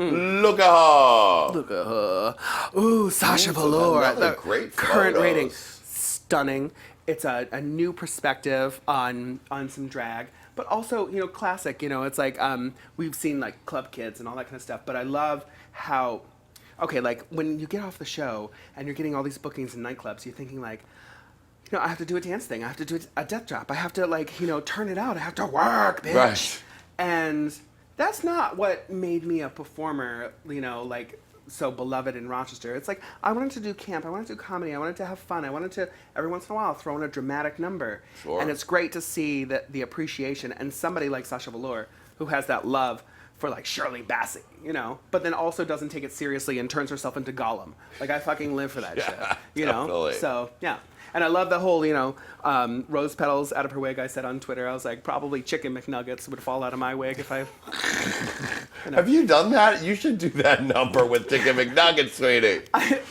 Look at her. Look at her. Ooh, Sasha Velour. Another The great current photos. rating, stunning. It's a new perspective on some drag, but also, classic. It's like we've seen like Club Kids and all that kind of stuff. But I love how, okay, like when you get off the show and you're getting all these bookings in nightclubs, you're thinking like, I have to do a dance thing. I have to do a death drop. I have to turn it out. I have to work, bitch. Right. And that's not what made me a performer, like so beloved in Rochester. It's like I wanted to do camp. I wanted to do comedy. I wanted to have fun. I wanted to every once in a while throw in a dramatic number. Sure. And it's great to see the appreciation and somebody like Sasha Velour who has that love for like Shirley Bassey, but then also doesn't take it seriously and turns herself into Gollum. Like I fucking live for that shit, definitely. So yeah. And I love the whole, rose petals out of her wig. I said on Twitter, I was like, probably chicken McNuggets would fall out of my wig if I. Have you done that? You should do that number with chicken McNuggets, sweetie.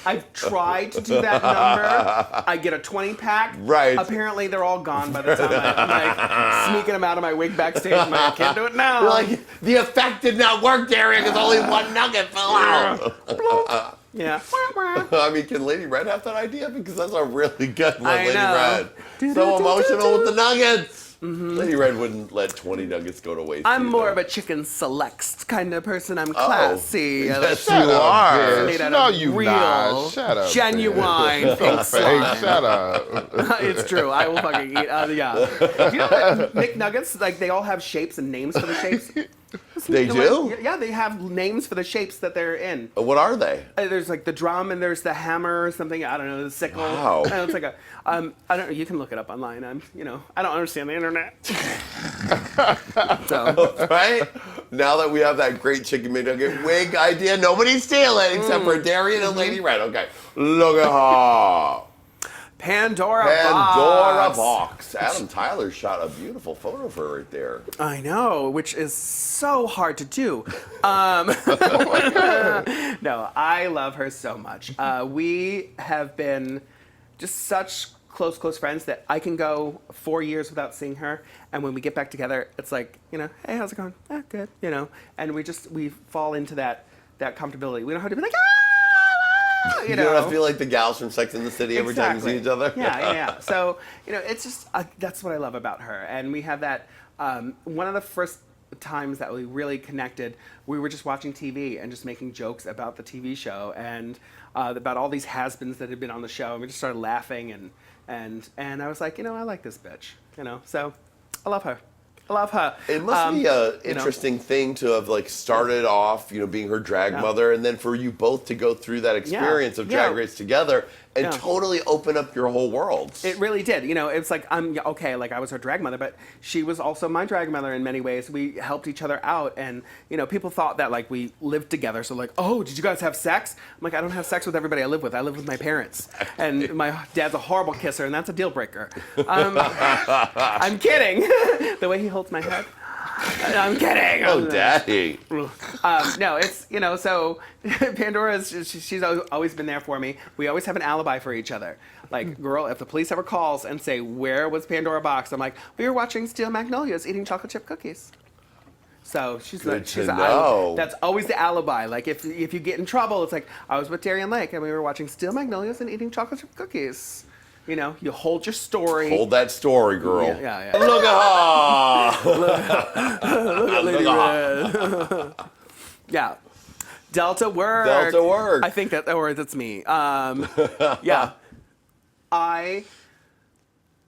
I've tried to do that number. I get a 20-pack. Right. Apparently, they're all gone by the time I'm like sneaking them out of my wig backstage. I'm like, I can't do it now. You're like, the effect did not work, Darienne, because only one nugget fell out. Yeah. I mean, can Lady Red have that idea? Because that's a really good one, Lady know. Red. So emotional with the nuggets. Lady Red wouldn't let 20 nuggets go to waste. I'm either. more of a chicken selects kind of person. I'm classy. I like Yes, you are. made out No, of you real, not. Shut up. genuine pink Hey, slime. shut up. It's true. I will fucking eat. Yeah. You know that McNuggets, like they all have shapes and names for the shapes. They do? Yeah, they have names for the shapes that they're in. What are they? There's like the drum and there's the hammer or something. I don't know, the sickle. Wow. And it's like a, I don't know. You can look it up online. I don't understand the internet. So. Right? Now that we have that great chicken McNugget wig idea, nobody's stealing except for Darienne and Lady Red. Okay. Look at her. Pandora Boxx. Adam Tyler shot a beautiful photo of her right there. I know, which is so hard to do. No, I love her so much. We have been just such close friends that I can go 4 years without seeing her, and when we get back together, it's like, hey, how's it going? Good, and we fall into that comfortability. We don't have to be like, You don't have to feel like the gals from Sex and the City every time you see each other. Yeah. So, it's just, that's what I love about her. And we have that, one of the first times that we really connected, we were just watching TV and just making jokes about the TV show and about all these has-beens that had been on the show. And we just started laughing and I was like, I like this bitch, So I love her. I love her. It must be an interesting thing to have started off, being her drag mother, and then for you both to go through that experience of Drag Race together and totally open up your whole worlds. It really did. It's like I was her drag mother, but she was also my drag mother in many ways. We helped each other out, and people thought that we lived together. So oh, did you guys have sex? I'm like, I don't have sex with everybody I live with. I live with my parents, and my dad's a horrible kisser, and that's a deal breaker. I'm kidding. The way he holds my head. I'm kidding. Oh, daddy. No, it's, so Pandora, she's always been there for me. We always have an alibi for each other. Like, girl, if the police ever calls and say, where was Pandora Boxx? I'm like, we were watching Steel Magnolias eating chocolate chip cookies. So she's Good to know. That's always the alibi. Like, if you get in trouble, it's like, I was with Darienne Lake and we were watching Steel Magnolias and eating chocolate chip cookies. You hold your story. Hold that story, girl. Yeah. Look at her. Look at Lady Red. Yeah. Delta work. I think that's me. Yeah. I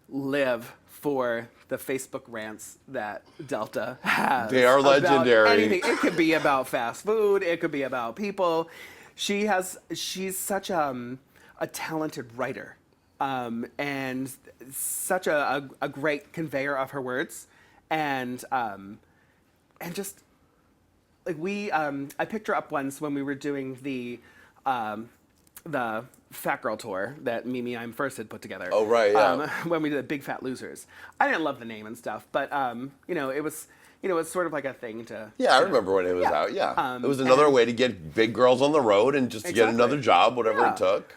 live for the Facebook rants that Delta has. They are legendary. Anything. It could be about fast food. It could be about people. She's such a talented writer. And such a great conveyor of her words, and just like I picked her up once when we were doing the Fat Girl tour that Mimi I'm First had put together. Oh right, yeah. When we did the Big Fat Losers, I didn't love the name and stuff, but it was. It's sort of like a thing to... Yeah, I remember when it was out, yeah. It was another way to get big girls on the road and just to get another job, whatever it took.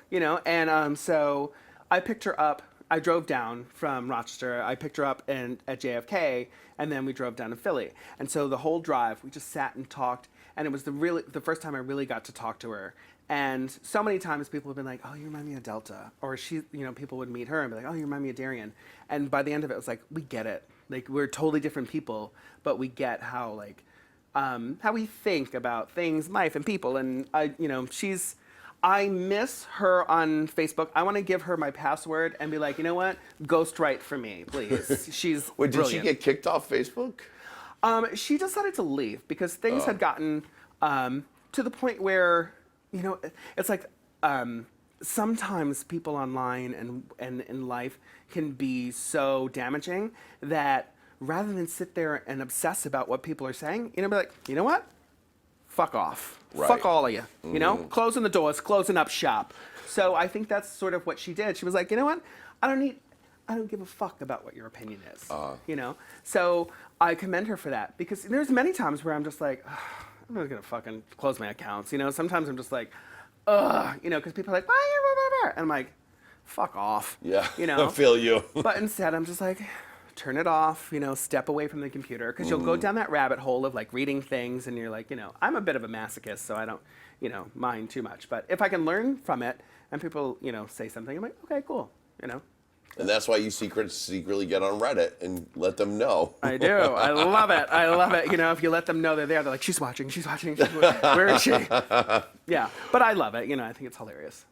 So I picked her up. I drove down from Rochester. I picked her up at JFK, and then we drove down to Philly. And so the whole drive, we just sat and talked, And it was the first time I really got to talk to her. And so many times people have been like, oh, you remind me of Delta. Or people would meet her and be like, oh, you remind me of Darienne. And by the end of it, it was like, we get it. Like, we're totally different people, but we get how we think about things, life, and people. And I miss her on Facebook. I want to give her my password and be like, you know what? Ghostwrite for me, please. She's Wait, did brilliant. she get kicked off Facebook? She decided to leave because things had gotten to the point where, it's like sometimes people online and in life can be so damaging that rather than sit there and obsess about what people are saying, be like, you know what? Fuck off. Right. Fuck all of you. Closing the doors, closing up shop. So I think that's sort of what she did. She was like, you know what? I don't give a fuck about what your opinion is. So I commend her for that because there's many times where I'm just like, I'm not gonna fucking close my accounts. Sometimes I'm just like, because people are like, blah, blah, blah, and I'm like, fuck off. Yeah. I feel you. But instead, I'm just like, turn it off. Step away from the computer because you'll go down that rabbit hole of like reading things, and you're like, I'm a bit of a masochist, so I don't, mind too much. But if I can learn from it, and people, say something, I'm like, okay, cool. And that's why you secretly get on Reddit and let them know. I do. I love it. I love it. If you let them know they're there, they're like, she's watching. Where is she? Yeah. But I love it. I think it's hilarious.